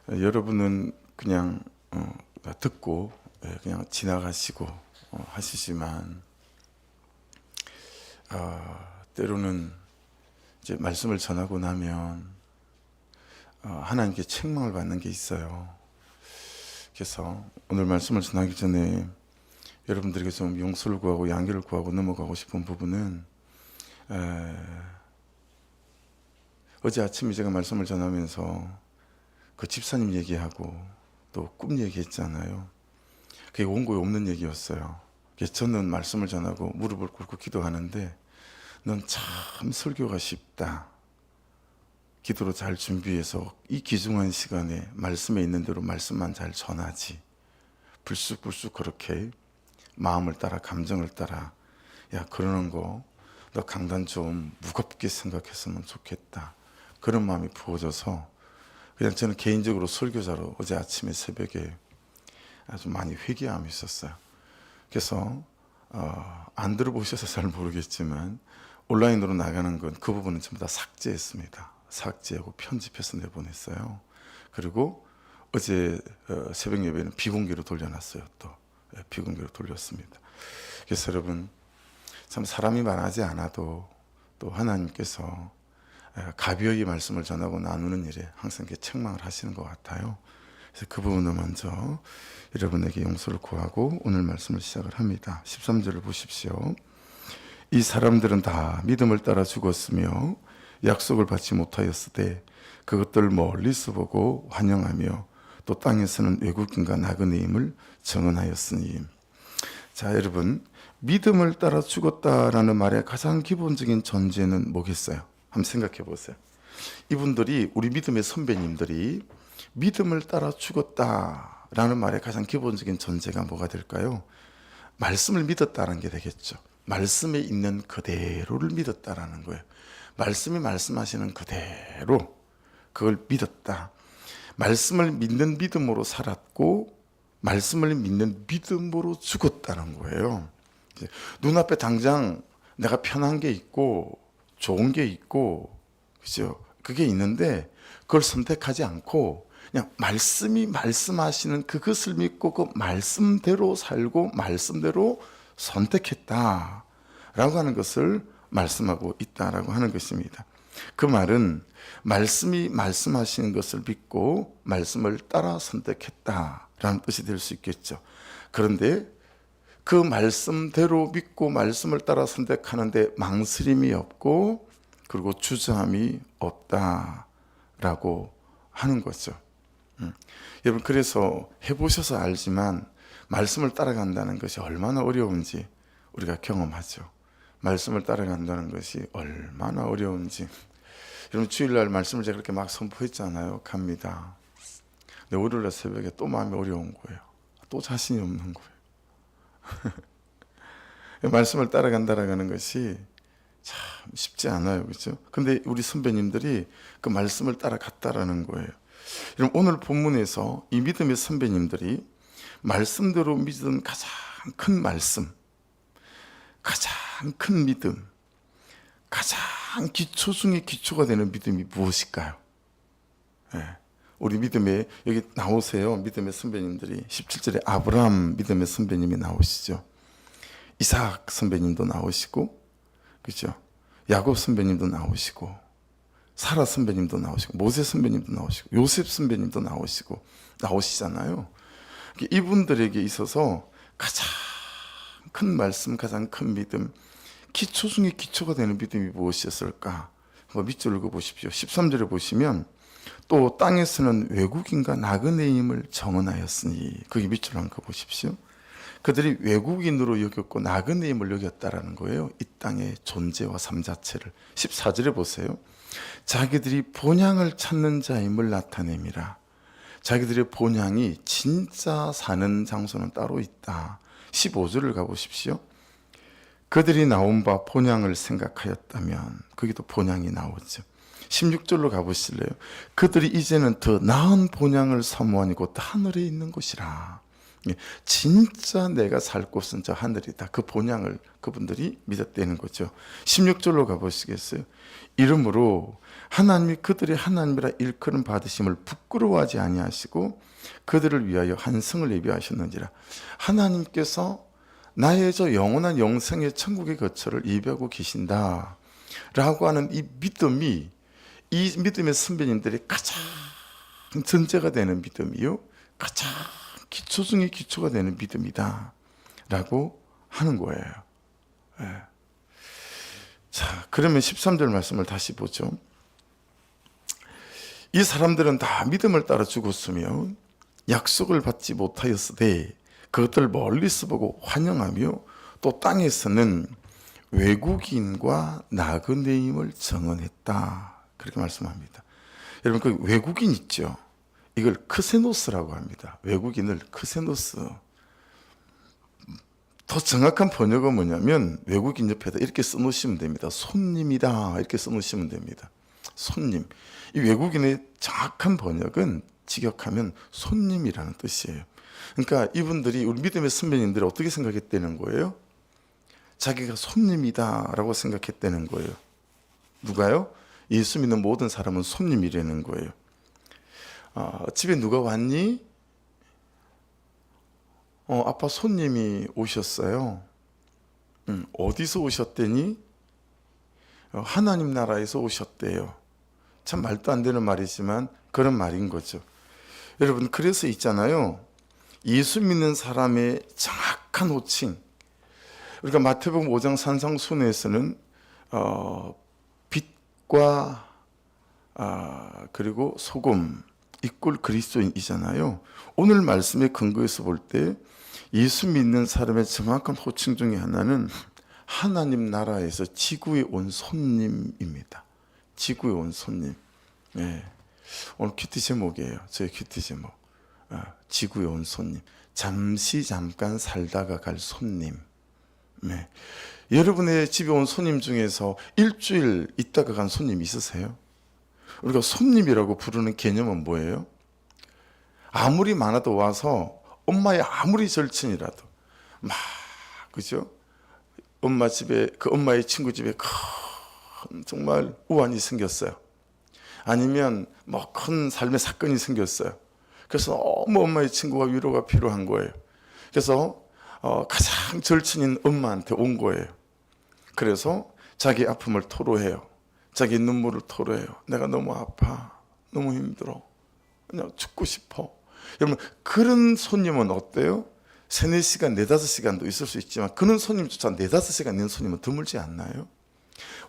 여러분은 그냥 듣고 그냥 지나가시고 하시지만 때로는 이제 말씀을 전하고 나면 하나님께 책망을 받는 게 있어요. 그래서 오늘 말씀을 전하기 전에 여러분들에게 좀 용서를 구하고 양해를 구하고 넘어가고 싶은 부분은 어제 아침에 제가 말씀을 전하면서 그 집사님 얘기하고 또 꿈 얘기했잖아요. 그게 원고에 없는 얘기였어요. 그래서 저는 말씀을 전하고 무릎을 꿇고 기도하는데 넌 참 설교가 쉽다. 기도로 잘 준비해서 이 귀중한 시간에 말씀에 있는 대로 말씀만 잘 전하지. 불쑥불쑥 그렇게 마음을 따라 감정을 따라 야 그러는 거 너 강단 좀 무겁게 생각했으면 좋겠다. 그런 마음이 부어져서 그냥 저는 개인적으로 설교자로 어제 아침에 새벽에 아주 많이 회개함이 있었어요. 그래서 안 들어보셔서 잘 모르겠지만 온라인으로 나가는 건 그 부분은 전부 다 삭제했습니다. 삭제하고 편집해서 내보냈어요. 그리고 어제 새벽 예배는 비공개로 돌려놨어요. 또 비공개로 돌렸습니다. 그래서 여러분 참 사람이 말하지 않아도 또 하나님께서 가벼이 말씀을 전하고 나누는 일에 항상 이렇게 책망을 하시는 것 같아요. 그래서 그 부분을 먼저 여러분에게 용서를 구하고 오늘 말씀을 시작을 합니다. 13절을 보십시오. 이 사람들은 다 믿음을 따라 죽었으며 약속을 받지 못하였으되 그것들을 멀리서 보고 환영하며 또 땅에서는 외국인과 나그네임을 증언하였으니. 자, 여러분, 믿음을 따라 죽었다라는 말의 가장 기본적인 전제는 뭐겠어요? 한번 생각해 보세요. 이분들이 우리 믿음의 선배님들이 믿음을 따라 죽었다라는 말의 가장 기본적인 전제가 뭐가 될까요? 말씀을 믿었다는 게 되겠죠. 말씀에 있는 그대로를 믿었다라는 거예요. 말씀이 말씀하시는 그대로 그걸 믿었다. 말씀을 믿는 믿음으로 살았고 말씀을 믿는 믿음으로 죽었다는 거예요. 눈앞에 당장 내가 편한 게 있고 좋은 게 있고 그죠? 그게 있는데 그걸 선택하지 않고 그냥 말씀이 말씀하시는 그것을 믿고 그 말씀대로 살고 말씀대로 선택했다라고 하는 것을 말씀하고 있다라고 하는 것입니다. 그 말은 말씀이 말씀하시는 것을 믿고 말씀을 따라 선택했다라는 뜻이 될 수 있겠죠. 그런데 그 말씀대로 믿고 말씀을 따라 선택하는데 망설임이 없고 그리고 주저함이 없다라고 하는 거죠. 여러분 그래서 해보셔서 알지만 말씀을 따라간다는 것이 얼마나 어려운지 우리가 경험하죠. 말씀을 따라간다는 것이 얼마나 어려운지. 여러분 주일날 말씀을 제가 그렇게 막 선포했잖아요. 갑니다. 근데 월요일날 새벽에 또 마음이 어려운 거예요. 또 자신이 없는 거예요. 말씀을 따라간다라는 것이 참 쉽지 않아요. 그렇죠? 근데 우리 선배님들이 그 말씀을 따라갔다라는 거예요. 여러분 오늘 본문에서 이 믿음의 선배님들이 말씀대로 믿은 가장 큰 말씀, 가장 큰 믿음, 가장 기초 중에 기초가 되는 믿음이 무엇일까요? 우리 믿음에 여기 나오세요. 믿음의 선배님들이 17절에 아브라함 믿음의 선배님이 나오시죠. 이삭 선배님도 나오시고 그렇죠? 야곱 선배님도 나오시고 사라 선배님도 나오시고 모세 선배님도 나오시고 요셉 선배님도 나오시잖아요. 이분들에게 있어서 가장 큰 말씀, 가장 큰 믿음, 기초 중에 기초가 되는 믿음이 무엇이었을까? 밑줄 읽어보십시오. 13절에 보시면 또 땅에서는 외국인과 나그네임을 정언하였으니 거기 밑줄 한번 보십시오. 그들이 외국인으로 여겼고 나그네임을 여겼다라는 거예요. 이 땅의 존재와 삶 자체를. 14절에 보세요. 자기들이 본향을 찾는 자임을 나타내미라. 자기들의 본향이 진짜 사는 장소는 따로 있다. 15절을 가보십시오. 그들이 나온 바 본향을 생각하였다면 거기도 본향이 나오죠. 16절로 가보실래요? 그들이 이제는 더 나은 본향을 사모하니 곧 하늘에 있는 곳이라. 진짜 내가 살 곳은 저 하늘이다. 그 본향을 그분들이 믿었다는 거죠. 16절로 가보시겠어요? 이러므로 하나님이 그들의 하나님이라 일컬음 받으심을 부끄러워하지 아니하시고 그들을 위하여 한 성을 예비하셨는지라. 하나님께서 나의 저 영원한 영생의 천국의 거처를 예비하고 계신다 라고 하는 이 믿음이, 이 믿음의 선배님들이 가장 전제가 되는 믿음이요, 가장 기초 중에 기초가 되는 믿음이다 라고 하는 거예요. 예. 자, 그러면 13절 말씀을 다시 보죠. 이 사람들은 다 믿음을 따라 죽었으며 약속을 받지 못하였으되 그것들 멀리서 보고 환영하며 또 땅에서는 외국인과 나그네임을 정언했다. 그렇게 말씀합니다. 여러분, 그 외국인 있죠? 이걸 크세노스라고 합니다. 외국인을 크세노스. 더 정확한 번역은 뭐냐면 외국인 옆에다 이렇게 써놓으시면 됩니다. 손님이다 이렇게 써놓으시면 됩니다. 손님. 이 외국인의 정확한 번역은 직역하면 손님이라는 뜻이에요. 그러니까 이분들이, 우리 믿음의 선배님들이 어떻게 생각했다는 거예요? 자기가 손님이다 라고 생각했다는 거예요. 누가요? 예수 믿는 모든 사람은 손님이라는 거예요. 집에 누가 왔니? 아빠 손님이 오셨어요. 어디서 오셨대니? 하나님 나라에서 오셨대요. 참 말도 안 되는 말이지만 그런 말인 거죠. 여러분, 그래서 있잖아요, 예수 믿는 사람의 정확한 호칭, 우리가 마태복음 5장 산상순에서는 빛과 그리고 소금, 이꼴 그리스도인이잖아요. 오늘 말씀의 근거에서 볼 때 예수 믿는 사람의 정확한 호칭 중에 하나는 하나님 나라에서 지구에 온 손님입니다. 지구에 온 손님. 네. 오늘 큐티 제목이에요. 저의 큐티 제목. 지구에 온 손님. 잠깐 살다가 갈 손님. 네. 여러분의 집에 온 손님 중에서 일주일 있다가 간 손님 있으세요? 우리가 손님이라고 부르는 개념은 뭐예요? 아무리 많아도 와서 엄마의 아무리 절친이라도 그죠? 엄마 집에, 그 엄마의 친구 집에 큰 정말 우환이 생겼어요. 아니면 큰 삶의 사건이 생겼어요. 그래서 너무 엄마의 친구가 위로가 필요한 거예요. 그래서 가장 절친인 엄마한테 온 거예요. 그래서 자기 아픔을 토로해요. 자기 눈물을 토로해요. 내가 너무 아파, 너무 힘들어, 그냥 죽고 싶어. 여러분, 그런 손님은 어때요? 3, 4시간, 4, 5시간도 있을 수 있지만 그런 손님조차 4, 5시간 있는 손님은 드물지 않나요?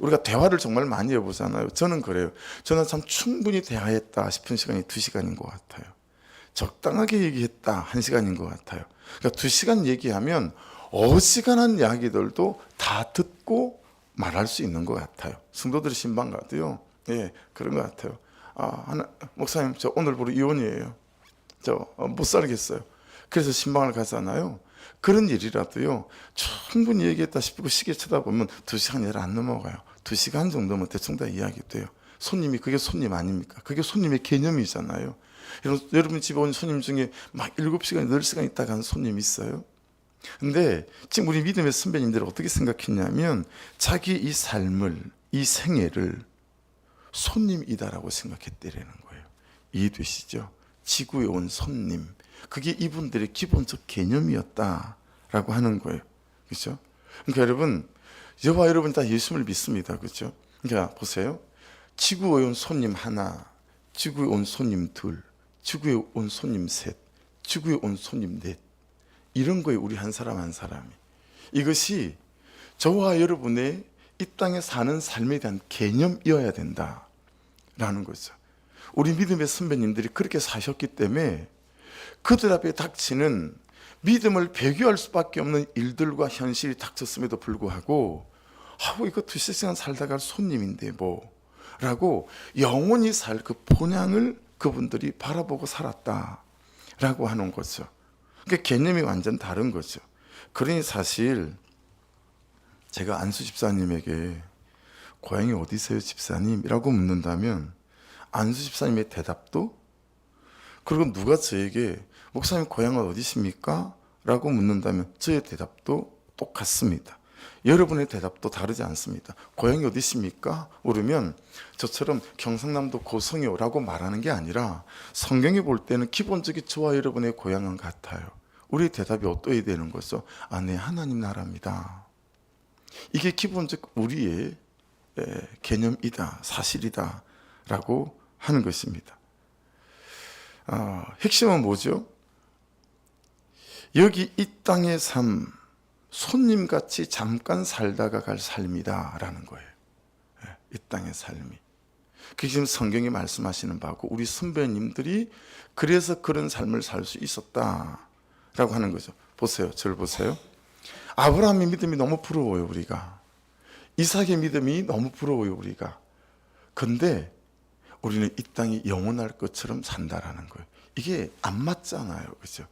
우리가 대화를 정말 많이 해보잖아요. 저는 그래요. 저는 참 충분히 대화했다 싶은 시간이 2시간인 것 같아요. 적당하게 얘기했다 1시간인 것 같아요. 그러니까 2시간 얘기하면 어지간한 이야기들도 다 듣고 말할 수 있는 것 같아요. 성도들이 신방 가도요. 예, 그런 것 같아요. 목사님, 저 오늘부로 이혼이에요. 저 못 살겠어요. 그래서 신방을 가잖아요. 그런 일이라도요, 충분히 얘기했다 싶고 시계 쳐다보면 2시간 이를 안 넘어가요. 2시간 정도면 대충 다 이야기돼요. 손님이, 그게 손님 아닙니까? 그게 손님의 개념이잖아요. 여러분 집에 온 손님 중에 7시간, 8시간 있다 간 손님 있어요? 근데 지금 우리 믿음의 선배님들은 어떻게 생각했냐면 자기 이 삶을, 이 생애를 손님이다라고 생각했다라는 거예요. 이해되시죠? 지구에 온 손님, 그게 이분들의 기본적 개념이었다라고 하는 거예요. 그렇죠? 그러니까 여러분, 저와 여러분 다 예수를 믿습니다. 그렇죠? 그러니까 보세요. 지구에 온 손님 하나, 지구에 온 손님 둘, 지구에 온 손님 셋, 지구에 온 손님 넷, 이런 거예요. 우리 한 사람 한 사람이. 이것이 저와 여러분의 이 땅에 사는 삶에 대한 개념이어야 된다라는 거죠. 우리 믿음의 선배님들이 그렇게 사셨기 때문에 그들 앞에 닥치는 믿음을 배교할 수밖에 없는 일들과 현실이 닥쳤음에도 불구하고 이거 2시간 살다 갈 손님인데 라고 영원히 살 그 본향을 그분들이 바라보고 살았다라고 하는 거죠. 그러니까 개념이 완전 다른 거죠. 그러니 사실 제가 안수 집사님에게 고향이 어디세요 집사님? 이라고 묻는다면 안수 집사님의 대답도, 그리고 누가 저에게 목사님 고향은 어디십니까? 라고 묻는다면 저의 대답도 똑같습니다. 여러분의 대답도 다르지 않습니다. 고향이 어디 있습니까? 물으면 저처럼 경상남도 고성이요라고 말하는 게 아니라 성경이 볼 때는 기본적인 저와 여러분의 고향은 같아요. 우리 대답이 어떠해야 되는 거죠? 아, 네, 하나님 나라입니다. 이게 기본적 우리의 개념이다, 사실이다 라고 하는 것입니다. 핵심은 뭐죠? 여기 이 땅의 삶, 손님같이 잠깐 살다가 갈 삶이다 라는 거예요. 이 땅의 삶이. 그게 지금 성경이 말씀하시는 바고 우리 선배님들이 그래서 그런 삶을 살 수 있었다 라고 하는 거죠. 보세요. 저를 보세요. 아브라함의 믿음이 너무 부러워요, 우리가. 이삭의 믿음이 너무 부러워요, 우리가. 근데 우리는 이 땅이 영원할 것처럼 산다라는 거예요. 이게 안 맞잖아요, 그죠?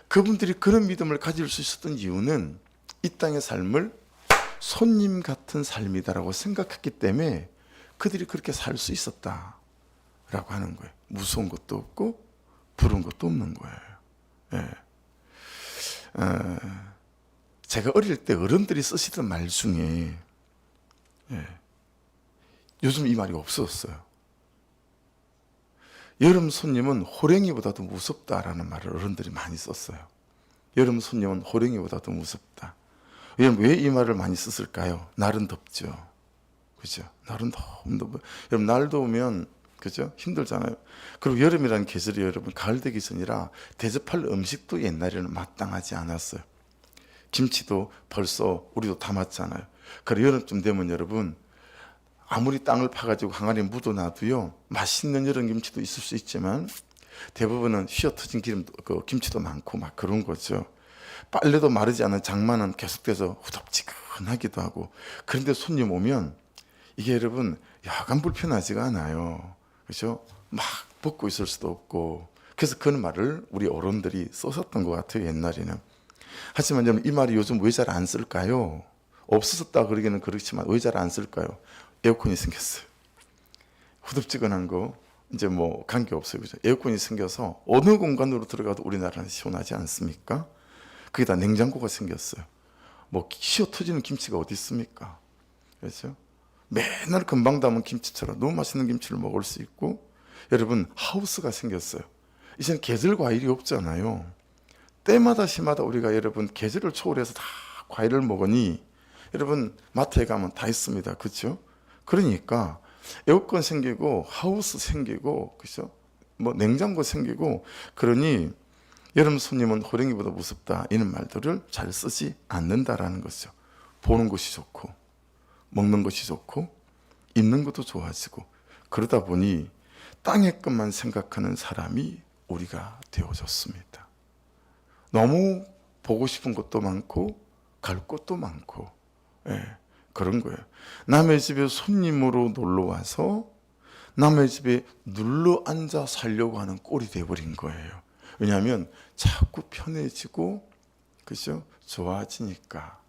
그분들이 그런 믿음을 가질 수 있었던 이유는 이 땅의 삶을 손님 같은 삶이다라고 생각했기 때문에 그들이 그렇게 살 수 있었다라고 하는 거예요. 무서운 것도 없고 부러운 것도 없는 거예요. 예. 제가 어릴 때 어른들이 쓰시던 말 중에 요즘 이 말이 없어졌어요. 여름 손님은 호랭이보다도 무섭다라는 말을 어른들이 많이 썼어요. 여름 손님은 호랭이보다도 무섭다. 왜 이 말을 많이 썼을까요? 날은 덥죠. 그죠? 날은 너무 덥고. 여러분, 날 더우면, 그죠? 힘들잖아요. 그리고 여름이라는 계절이 여러분, 가을 되기 전이라 대접할 음식도 옛날에는 마땅하지 않았어요. 김치도 벌써 우리도 담았잖아요. 그리고 여름쯤 되면 여러분, 아무리 땅을 파가지고 항아리에 묻어놔도요, 맛있는 여름 김치도 있을 수 있지만 대부분은 휘어 터진 김치도 많고 막 그런 거죠. 빨래도 마르지 않은 장마는 계속돼서 후덥지근하기도 하고. 그런데 손님 오면 이게 여러분 약간 불편하지가 않아요. 그렇죠? 막 벗고 있을 수도 없고. 그래서 그런 말을 우리 어른들이 썼었던 것 같아요, 옛날에는. 하지만 여러분, 이 말이 요즘 왜 잘 안 쓸까요? 없어졌다 그러기는 그렇지만 왜 잘 안 쓸까요? 에어컨이 생겼어요. 후덥지근한 거 이제 뭐 관계없어요, 그죠? 에어컨이 생겨서 어느 공간으로 들어가도 우리나라는 시원하지 않습니까? 거기다 냉장고가 생겼어요. 뭐 휘어 터지는 김치가 어디 있습니까? 그렇죠? 맨날 금방 담은 김치처럼 너무 맛있는 김치를 먹을 수 있고, 여러분 하우스가 생겼어요. 이제는 계절 과일이 없잖아요. 때마다 시마다 우리가 여러분 계절을 초월해서 다 과일을 먹으니 여러분 마트에 가면 다 있습니다. 그렇죠? 그러니까 에어컨 생기고 하우스 생기고, 그죠? 뭐 냉장고 생기고, 그러니 여름 손님은 호랭이보다 무섭다 이런 말들을 잘 쓰지 않는다라는 거죠. 보는 것이 좋고 먹는 것이 좋고 입는 것도 좋아지고, 그러다 보니 땅의 것만 생각하는 사람이 우리가 되어졌습니다. 너무 보고 싶은 것도 많고 갈 곳도 많고, 그런 거예요. 남의 집에 손님으로 놀러 와서 남의 집에 눌러 앉아 살려고 하는 꼴이 돼버린 거예요. 왜냐하면 자꾸 편해지고, 그죠? 좋아지니까.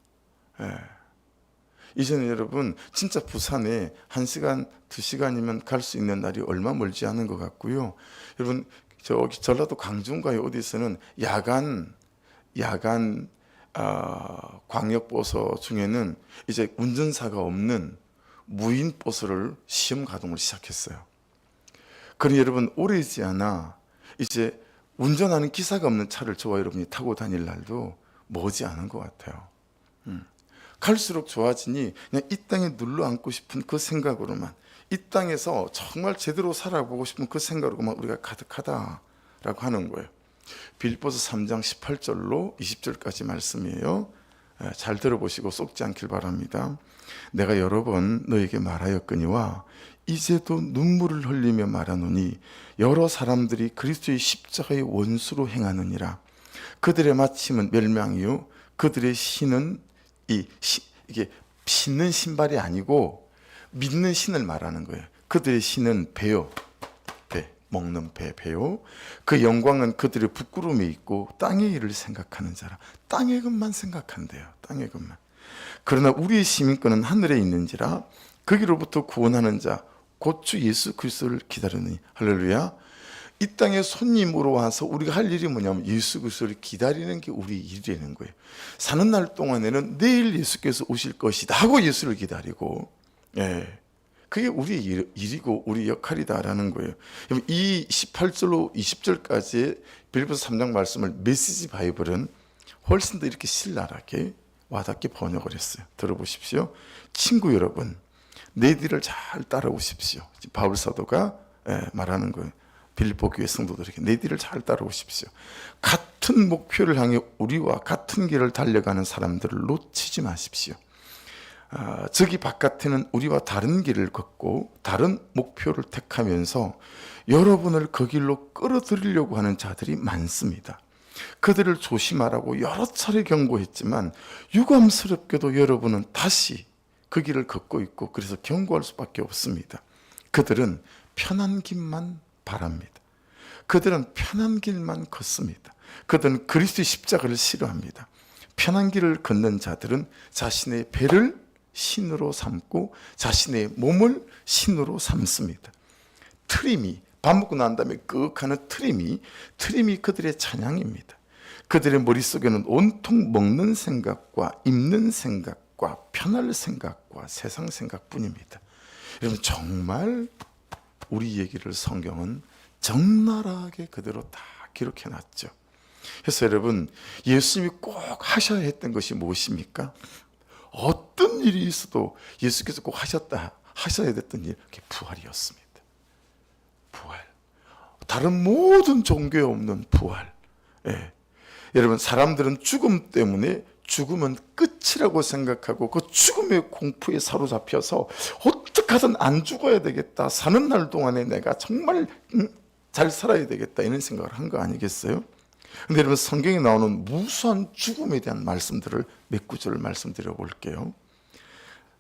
이제는 여러분 진짜 부산에 1시간, 2시간이면 갈 수 있는 날이 얼마 멀지 않은 것 같고요. 여러분 저기 전라도 강준가에 어디서는 야간 광역버스 중에는 이제 운전사가 없는 무인 버스를 시험 가동을 시작했어요. 그러니 여러분 오래지 않아 이제 운전하는 기사가 없는 차를 저와 여러분이 타고 다닐 날도 머지 않은 것 같아요. 갈수록 좋아지니 그냥 이 땅에 눌러 앉고 싶은 그 생각으로만, 이 땅에서 정말 제대로 살아보고 싶은 그 생각으로만 우리가 가득하다라고 하는 거예요. 빌립보서 3장 18절로 20절까지 말씀이에요. 잘 들어보시고 속지 않길 바랍니다. 내가 여러 번 너에게 말하였거니와 이제도 눈물을 흘리며 말하노니 여러 사람들이 그리스도의 십자가의 원수로 행하느니라. 그들의 마침은 멸망이요 그들의 신은 이게 신는 신발이 아니고 믿는 신을 말하는 거예요. 그들의 신은 배요. 배, 먹는 배요. 그 영광은 그들의 부끄러움에 있고 땅의 일을 생각하는 자라. 땅의 것만 생각한대요. 땅의 것만. 그러나 우리의 시민권은 하늘에 있는지라 거기로부터 구원하는 자 곧 주 예수 그리스도를 기다리니. 할렐루야. 이 땅에 손님으로 와서 우리가 할 일이 뭐냐면 예수 그리스도를 기다리는 게 우리 일이라는 거예요. 사는 날 동안에는 내일 예수께서 오실 것이다 하고 예수를 기다리고, 그게 우리 일이고 우리 역할이다라는 거예요. 이 18절로 20절까지의 빌립보서 3장 말씀을 메시지 바이블은 훨씬 더 이렇게 신랄하게 와닿게 번역을 했어요. 들어보십시오. 친구 여러분, 내 뒤를 잘 따라오십시오. 바울 사도가 말하는 거예요. 빌립보 교회 성도들에게 내 뒤를 잘 따라오십시오. 같은 목표를 향해 우리와 같은 길을 달려가는 사람들을 놓치지 마십시오. 저기 바깥에는 우리와 다른 길을 걷고 다른 목표를 택하면서 여러분을 그 길로 끌어들이려고 하는 자들이 많습니다. 그들을 조심하라고 여러 차례 경고했지만 유감스럽게도 여러분은 다시 그 길을 걷고 있고, 그래서 경고할 수밖에 없습니다. 그들은 편한 길만 바랍니다. 그들은 편한 길만 걷습니다. 그들은 그리스도의 십자가를 싫어합니다. 편한 길을 걷는 자들은 자신의 배를 신으로 삼고 자신의 몸을 신으로 삼습니다. 트림이, 밥 먹고 난 다음에 끄하는 트림이 그들의 찬양입니다. 그들의 머릿속에는 온통 먹는 생각과 입는 생각과 편할 생각과 세상 생각뿐입니다. 여러분, 정말 우리 얘기를 성경은 적나라하게 그대로 다 기록해놨죠. 그래서 여러분, 예수님이 꼭 하셔야 했던 것이 무엇입니까? 어떤 일이 있어도 예수께서 꼭 하셔야 됐던 일, 그게 부활이었습니다. 부활. 다른 모든 종교에 없는 부활. 여러분, 사람들은 죽음 때문에 죽음은 끝이라고 생각하고 그 죽음의 공포에 사로잡혀서 어떻게 하든 안 죽어야 되겠다, 사는 날 동안에 내가 정말 잘 살아야 되겠다, 이런 생각을 한 거 아니겠어요? 근데 여러분, 성경에 나오는 무수한 죽음에 대한 말씀들을 몇 구절을 말씀드려 볼게요.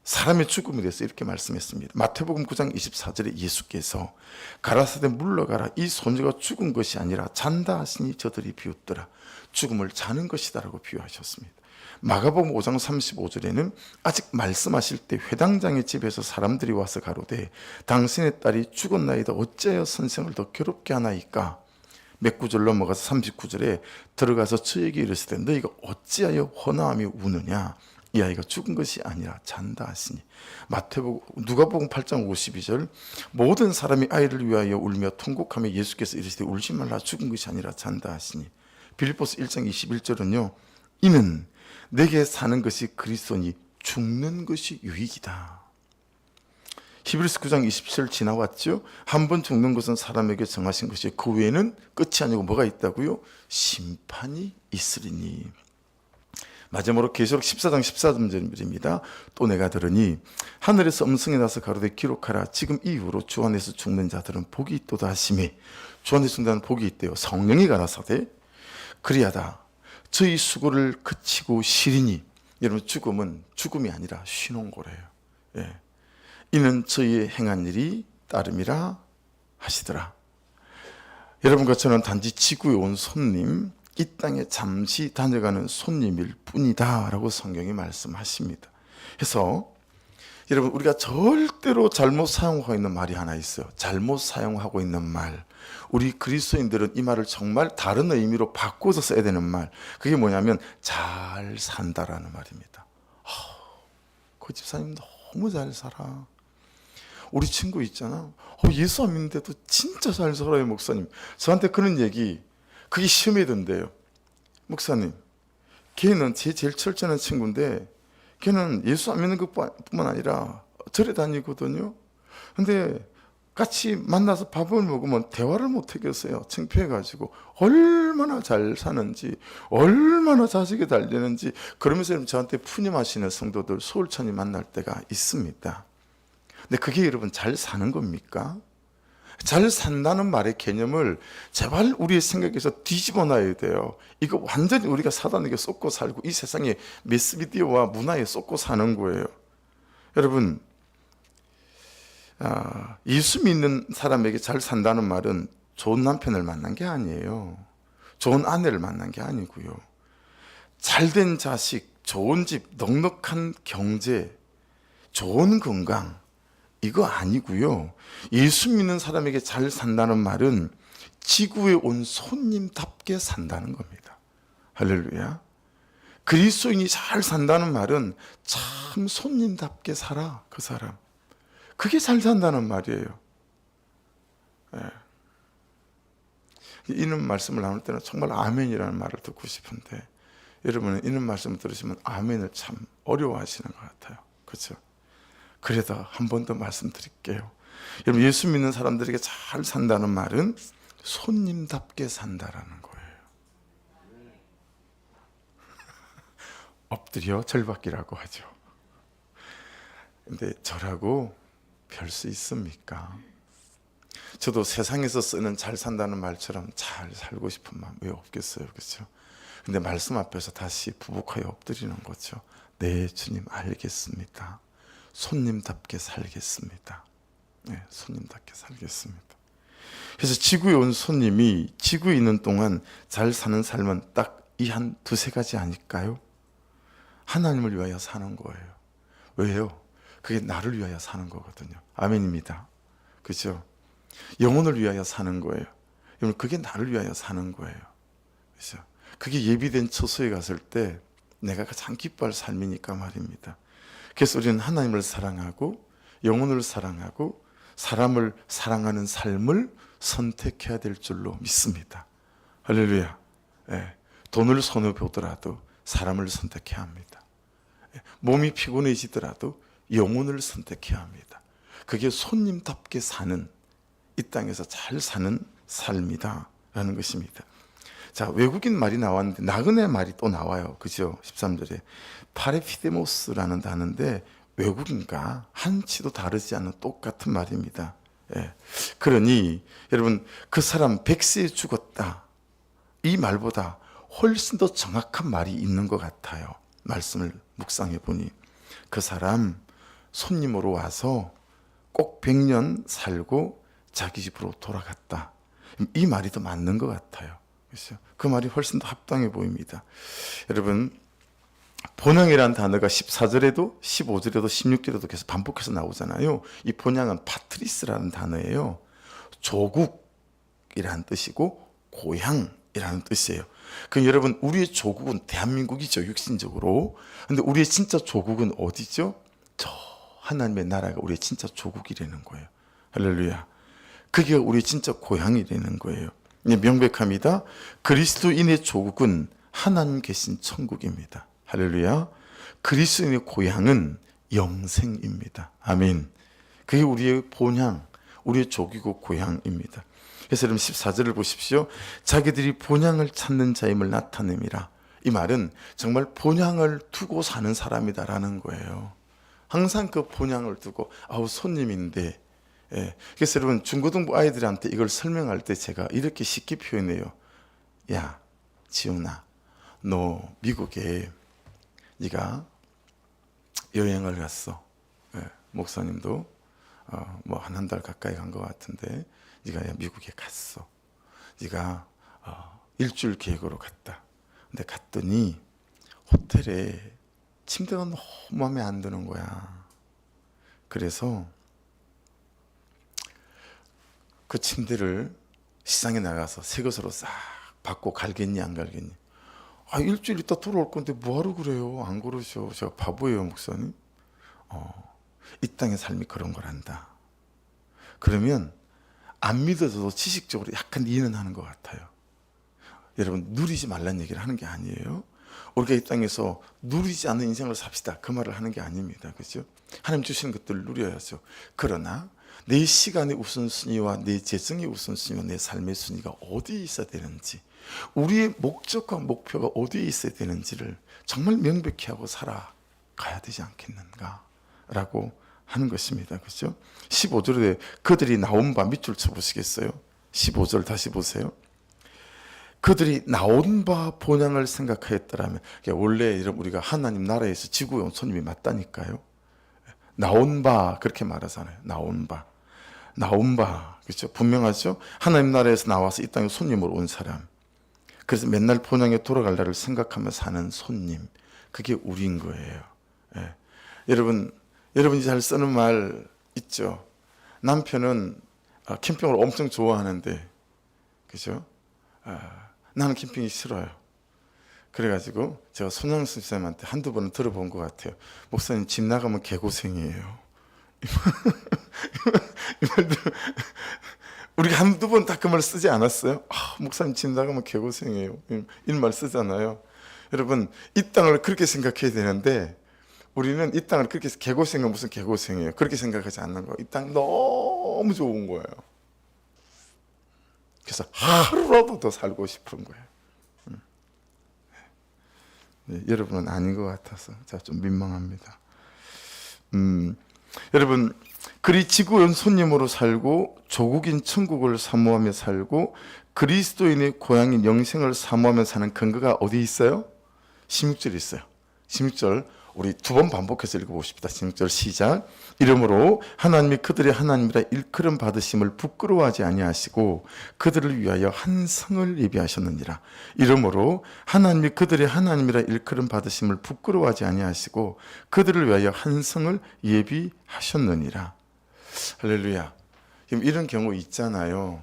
사람의 죽음에 대해서 이렇게 말씀했습니다. 마태복음 9장 24절에 예수께서 가라사대 물러가라, 이 손자가 죽은 것이 아니라 잔다 하시니 저들이 비웃더라. 죽음을 자는 것이다 라고 비유하셨습니다. 마가복음 5장 35절에는 아직 말씀하실 때 회당장의 집에서 사람들이 와서 가로되 당신의 딸이 죽었나이다, 어찌하여 선생을 더 괴롭게 하나이까. 몇 구절 넘어가서 39절에 들어가서 저에게 이르시되 너희가 어찌하여 허나하며 우느냐, 이 아이가 죽은 것이 아니라 잔다 하시니. 누가복음 8장 52절 모든 사람이 아이를 위하여 울며 통곡하며 예수께서 이르시되 울지 말라, 죽은 것이 아니라 잔다 하시니. 빌립보서 1장 21절은요, 이는 내게 사는 것이 그리스도니 죽는 것이 유익이다. 히브리서 9장 27절 지나왔죠. 한 번 죽는 것은 사람에게 정하신 것이 그 외에는 끝이 아니고 뭐가 있다고요? 심판이 있으리니. 마지막으로 계시록 14장 14절입니다. 또 내가 들으니 하늘에서 음성이 나서 가로되 기록하라, 지금 이후로 주 안에서 죽는 자들은 복이 있도다 하시매. 주 안에서 죽는 자는 복이 있대요. 성령이 가라사대 그리하다 저희 수고를 그치고 쉬리니. 여러분, 죽음은 죽음이 아니라 쉬는 거래요. 이는 저희의 행한 일이 따름이라 하시더라. 여러분과 저는 단지 지구에 온 손님, 이 땅에 잠시 다녀가는 손님일 뿐이다 라고 성경이 말씀하십니다. 그래서 여러분, 우리가 절대로 잘못 사용하고 있는 말이 하나 있어요. 잘못 사용하고 있는 말. 우리 그리스도인들은 이 말을 정말 다른 의미로 바꿔서 써야 되는 말, 그게 뭐냐면 잘 산다라는 말입니다. 그 집사님 너무 잘 살아. 우리 친구 있잖아, 예수 안 믿는데도 진짜 잘 살아요 목사님. 저한테 그런 얘기, 그게 시험에 든대요. 목사님, 걔는 제 제일 철저한 친구인데 걔는 예수 안 믿는 것뿐만 아니라 절에 다니거든요. 근데 같이 만나서 밥을 먹으면 대화를 못 하겠어요. 창피해가지고. 얼마나 잘 사는지, 얼마나 자식이 잘 되는지. 그러면서 저한테 푸념하시는 성도들 소울천이 만날 때가 있습니다. 근데 그게 여러분 잘 사는 겁니까? 잘 산다는 말의 개념을 제발 우리의 생각에서 뒤집어 놔야 돼요. 이거 완전히 우리가 사단에게 쏟고 살고 이 세상에 매스미디어와 문화에 쏟고 사는 거예요. 여러분, 예수 믿는 사람에게 잘 산다는 말은 좋은 남편을 만난 게 아니에요. 좋은 아내를 만난 게 아니고요. 잘된 자식, 좋은 집, 넉넉한 경제, 좋은 건강, 이거 아니고요. 예수 믿는 사람에게 잘 산다는 말은 지구에 온 손님답게 산다는 겁니다. 할렐루야. 그리스도인이 잘 산다는 말은 참 손님답게 살아, 그 사람. 그게 잘 산다는 말이에요. 예. 이런 말씀을 나눌 때는 정말 아멘이라는 말을 듣고 싶은데, 여러분은 이런 말씀을 들으시면 아멘을 참 어려워하시는 것 같아요. 그렇죠? 그래도 한 번 더 말씀드릴게요. 여러분, 예수 믿는 사람들에게 잘 산다는 말은 손님답게 산다라는 거예요. 엎드려 절받기라고 하죠. 근데 저라고 별 수 있습니까? 저도 세상에서 쓰는 잘 산다는 말처럼 잘 살고 싶은 마음 왜 없겠어요, 그렇죠? 근데 말씀 앞에서 다시 부복하여 엎드리는 거죠. 네, 주님 알겠습니다. 손님답게 살겠습니다. 네, 손님답게 살겠습니다. 그래서 지구에 온 손님이 지구에 있는 동안 잘 사는 삶은 딱 이 한 두세 가지 아닐까요? 하나님을 위하여 사는 거예요. 왜요? 그게 나를 위하여 사는 거거든요. 아멘입니다. 그렇죠? 영혼을 위하여 사는 거예요. 여러분, 그게 나를 위하여 사는 거예요. 그렇죠? 그게 예비된 처소에 갔을 때 내가 가장 기뻐할 삶이니까 말입니다. 그래서 우리는 하나님을 사랑하고 영혼을 사랑하고 사람을 사랑하는 삶을 선택해야 될 줄로 믿습니다. 할렐루야. 예. 돈을 손에 보더라도 사람을 선택해야 합니다. 예. 몸이 피곤해지더라도 영혼을 선택해야 합니다. 그게 손님답게 사는, 이 땅에서 잘 사는 삶이다 라는 것입니다. 자, 외국인 말이 나왔는데 나그네 말이 또 나와요. 그죠? 13절에 파레피데모스라는 단어인데 외국인과 한치도 다르지 않은 똑같은 말입니다. 예. 그러니 여러분, 그 사람 100세에 죽었다, 이 말보다 훨씬 더 정확한 말이 있는 것 같아요. 말씀을 묵상해 보니 그 사람 손님으로 와서 꼭 100년 살고 자기 집으로 돌아갔다, 이 말이 더 맞는 것 같아요. 그렇죠? 그 말이 훨씬 더 합당해 보입니다. 여러분, 본향이라는 단어가 14절에도 15절에도 16절에도 계속 반복해서 나오잖아요. 이 본향은 파트리스라는 단어예요. 조국이라는 뜻이고 고향이라는 뜻이에요. 그 여러분, 우리의 조국은 대한민국이죠, 육신적으로. 근데 우리의 진짜 조국은 어디죠? 저 하나님의 나라가 우리의 진짜 조국이라는 거예요. 할렐루야. 그게 우리의 진짜 고향이라는 거예요. 명백합니다. 그리스도인의 조국은 하나님 계신 천국입니다. 할렐루야. 그리스도인의 고향은 영생입니다. 아멘. 그게 우리의 본향, 우리의 조국이고 고향입니다. 그래서 여러분 14절을 보십시오. 자기들이 본향을 찾는 자임을 나타냅니다. 이 말은 정말 본향을 두고 사는 사람이다라는 거예요. 항상 그 본향을 두고, 손님인데. 예. 그래서 여러분, 중고등부 아이들한테 이걸 설명할 때 제가 이렇게 쉽게 표현해요. 야, 지훈아, 너 미국에 네가 여행을 갔어. 예. 목사님도 뭐 한 달 가까이 간 것 같은데, 네가 미국에 갔어. 네가 일주일 계획으로 갔다. 근데 갔더니 호텔에 침대가 너무 마음에 안 드는 거야. 그래서 그 침대를 시장에 나가서 새 것으로 싹 받고 갈겠니 안 갈겠니? 일주일 있다 돌아올 건데 뭐하러 그래요? 안 그러셔. 제가 바보예요, 목사님? 이 땅의 삶이 그런 거란다. 그러면 안 믿어도 지식적으로 약간 이해는 하는 것 같아요. 여러분, 누리지 말라는 얘기를 하는 게 아니에요. 우리가 이 땅에서 누리지 않는 인생을 삽시다, 그 말을 하는 게 아닙니다. 그렇죠? 하나님 주시는 것들을 누려야죠. 그러나 내 시간의 우선순위와 내 재정의 우선순위와 내 삶의 순위가 어디에 있어야 되는지, 우리의 목적과 목표가 어디에 있어야 되는지를 정말 명백히 하고 살아가야 되지 않겠는가 라고 하는 것입니다. 그렇죠? 15절에 그들이 나온 바, 밑줄 쳐보시겠어요? 15절 다시 보세요. 그들이 나온 바 본향을 생각하였더라면, 원래 우리가 하나님 나라에서 지구에 온 손님이 맞다니까요. 나온 바, 그렇게 말하잖아요. 나온 바. 그렇죠? 분명하죠? 하나님 나라에서 나와서 이 땅에 손님으로 온 사람. 그래서 맨날 본향에 돌아갈 날을 생각하며 사는 손님. 그게 우리인 거예요. 예. 여러분이 잘 쓰는 말 있죠? 남편은 캠핑을 엄청 좋아하는데 그죠? 나는 캠핑이 싫어요. 그래가지고 제가 손양수 쌤한테 한두 번은 들어본 것 같아요. 목사님 집 나가면 개고생이에요. 이 말도 우리가 한두 번 다 그 말 쓰지 않았어요? 목사님 집 나가면 개고생이에요. 이 말 쓰잖아요. 여러분 이 땅을 그렇게 생각해야 되는데 우리는 이 땅을 그렇게 개고생은 무슨 개고생이에요. 그렇게 생각하지 않는 거예요. 이 땅 너무 좋은 거예요. 그래서 하루라도 더 살고 싶은 거예요. 네, 여러분은 아닌 것 같아서 제가 좀 민망합니다. 여러분 그리 지구온 손님으로 살고 조국인 천국을 사모하며 살고 그리스도인의 고향인 영생을 사모하며 사는 근거가 어디 있어요? 16절에 있어요. 16절 우리 두 번 반복해서 읽어보십시다. 16절 시작. 이러므로 하나님이 그들의 하나님이라 일컬음 받으심을 부끄러워하지 아니하시고 그들을 위하여 한 성을 예비하셨느니라. 이러므로 하나님이 그들의 하나님이라 일컬음 받으심을 부끄러워하지 아니하시고 그들을 위하여 한 성을 예비하셨느니라. 할렐루야. 지금 이런 경우 있잖아요.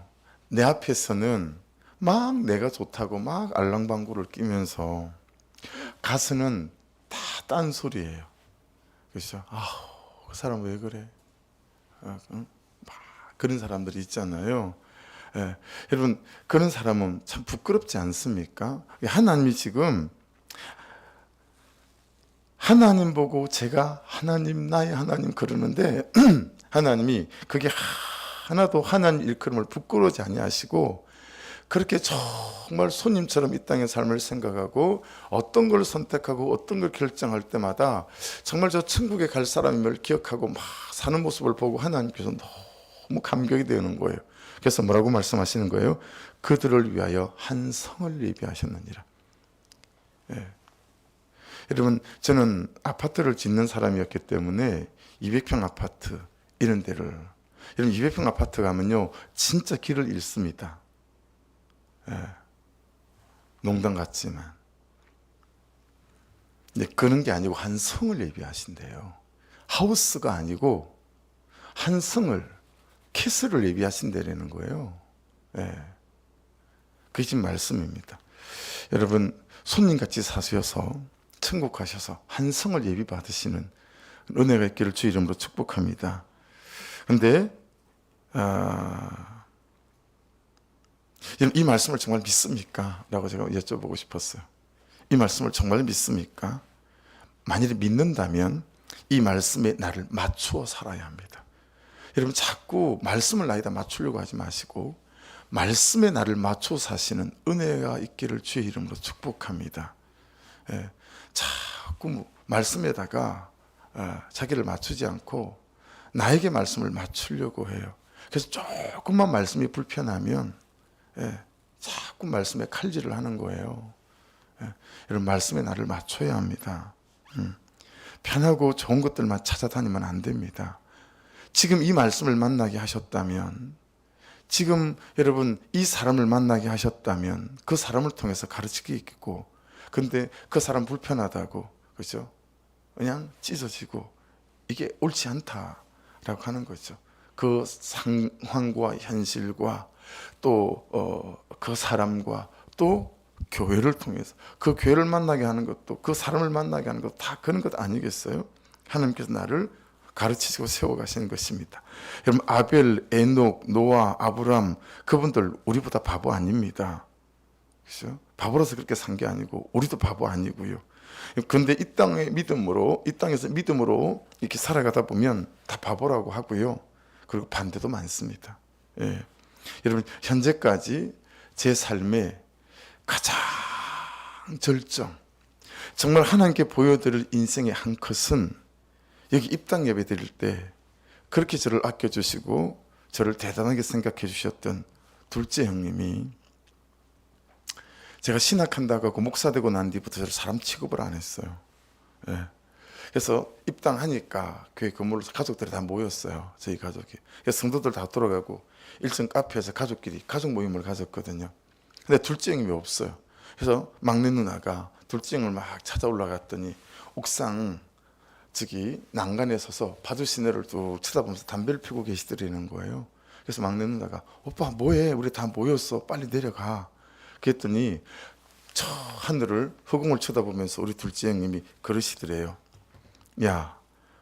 내 앞에서는 막 내가 좋다고 막 알랑방구를 끼면서 가서는 다 딴 소리예요. 그렇죠? 그 사람 왜 그래? 막 그런 사람들이 있잖아요. 예. 여러분 그런 사람은 참 부끄럽지 않습니까? 하나님이 지금 하나님 보고 제가 하나님 나의 하나님 그러는데 하나님이 그게 하나도 하나님 일컬음을 부끄러워하지 아니하시고 그렇게 정말 손님처럼 이 땅의 삶을 생각하고 어떤 걸 선택하고 어떤 걸 결정할 때마다 정말 저 천국에 갈 사람임을 기억하고 막 사는 모습을 보고 하나님께서 너무 감격이 되는 거예요. 그래서 뭐라고 말씀하시는 거예요? 그들을 위하여 한 성을 예비하셨느니라. 예. 여러분 저는 아파트를 짓는 사람이었기 때문에 200평 아파트 이런 데를 여러분 200평 아파트 가면요 진짜 길을 잃습니다. 예. 농담 같지만 근데 그런 게 아니고 한 성을 예비하신대요. 하우스가 아니고 한 성을 캐슬을 예비하신다는 거예요. 예. 그게 지금 말씀입니다. 여러분 손님같이 사셔서 천국 가셔서 한 성을 예비 받으시는 은혜가 있기를 주 이름으로 축복합니다. 그런데 이 말씀을 정말 믿습니까? 라고 제가 여쭤보고 싶었어요. 이 말씀을 정말 믿습니까? 만일에 믿는다면 이 말씀에 나를 맞추어 살아야 합니다. 여러분 자꾸 말씀을 나에다 맞추려고 하지 마시고 말씀에 나를 맞춰 사시는 은혜가 있기를 주의 이름으로 축복합니다. 예, 자꾸 말씀에다가 자기를 맞추지 않고 나에게 말씀을 맞추려고 해요. 그래서 조금만 말씀이 불편하면 자꾸 말씀에 칼질을 하는 거예요. 여러분 말씀에 나를 맞춰야 합니다. 편하고 좋은 것들만 찾아다니면 안 됩니다. 지금 이 말씀을 만나게 하셨다면 지금 여러분 이 사람을 만나게 하셨다면 그 사람을 통해서 가르치겠고 근데 그 사람 불편하다고 그렇죠? 그냥 찢어지고 이게 옳지 않다라고 하는 거죠. 그 상황과 현실과 또 그 사람과 또 교회를 통해서 그 교회를 만나게 하는 것도 그 사람을 만나게 하는 것도 다 그런 것 아니겠어요? 하나님께서 나를 가르치시고 세워가시는 것입니다. 여러분 아벨, 에녹, 노아, 아브람 그분들 우리보다 바보 아닙니다. 그렇죠? 바보라서 그렇게 산 게 아니고 우리도 바보 아니고요. 그런데 이 땅의 믿음으로 이 땅에서 믿음으로 이렇게 살아가다 보면 다 바보라고 하고요. 그리고 반대도 많습니다. 예. 여러분 현재까지 제 삶의 가장 절정 정말 하나님께 보여드릴 인생의 한 컷은 여기 입당 예배 드릴 때 그렇게 저를 아껴주시고 저를 대단하게 생각해 주셨던 둘째 형님이 제가 신학한다고 하고 목사 되고 난 뒤부터 저를 사람 취급을 안 했어요. 예. 그래서 입당하니까 교회 건물로 가족들이 다 모였어요. 저희 가족이. 그래서 성도들 다 돌아가고 일정 카페에서 가족끼리 가족 모임을 가졌거든요. 근데 둘째 형님이 없어요. 그래서 막내 누나가 둘째 형을 막 찾아 올라갔더니 옥상 저기 난간에 서서 파주 시내를 쭉 쳐다보면서 담배를 피우고 계시더라는 거예요. 그래서 막내 누나가 오빠 뭐해? 우리 다 모였어. 빨리 내려가. 그랬더니 저 하늘을 허공을 쳐다보면서 우리 둘째 형님이 그러시더래요. 야,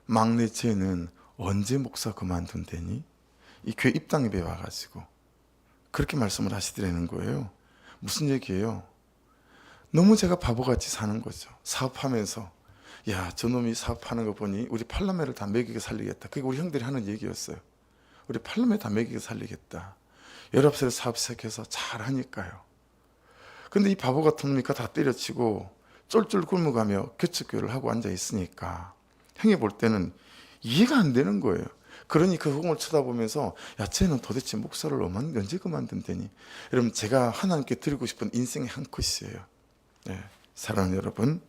막내 쟤는 언제 목사 그만둔대니? 이 교회 입당입에 와가지고 그렇게 말씀을 하시더라는 거예요. 무슨 얘기예요? 너무 제가 바보같이 사는 거죠. 사업하면서 야, 저놈이 사업하는 거 보니 우리 팔남매를 다 먹이게 살리겠다. 그게 우리 형들이 하는 얘기였어요. 우리 팔남매 다 먹이게 살리겠다. 19살에 사업 시작해서 잘하니까요. 근데 이 바보 같은 놈이니까 다 때려치고 쫄쫄 굶어가며 개척교회를 하고 앉아 있으니까 형이 볼 때는 이해가 안 되는 거예요. 그러니 그 허공을 쳐다보면서 야, 쟤는 도대체 목사를 언제 그만둔대니? 여러분, 제가 하나님께 드리고 싶은 인생의 한 컷이에요. 네, 사랑하는 여러분,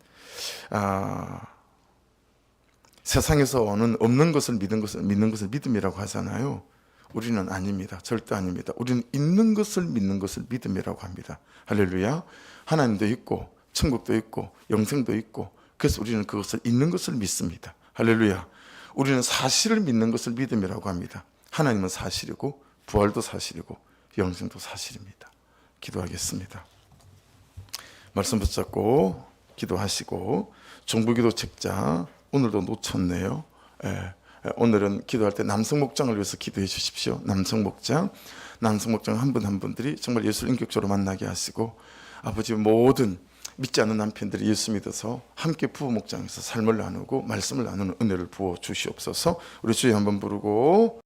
세상에서 오는 없는 것을 믿는 것을 믿음이라고 하잖아요. 우리는 아닙니다. 절대 아닙니다. 우리는 있는 것을 믿는 것을 믿음이라고 합니다. 할렐루야. 하나님도 있고 천국도 있고 영생도 있고, 그래서 우리는 그것을 있는 것을 믿습니다. 할렐루야. 우리는 사실을 믿는 것을 믿음이라고 합니다. 하나님은 사실이고 부활도 사실이고 영생도 사실입니다. 기도하겠습니다. 말씀 붙잡고 기도하시고, 중보기도 책자 오늘도 놓쳤네요. 오늘은 기도할 때 남성 목장을 위해서 기도해 주십시오. 남성 목장 한 분 한 분들이 정말 예수를 인격적으로 만나게 하시고, 아버지 모든 믿지 않는 남편들이 예수 믿어서 함께 부부 목장에서 삶을 나누고 말씀을 나누는 은혜를 부어 주시옵소서. 우리 주여 한번 부르고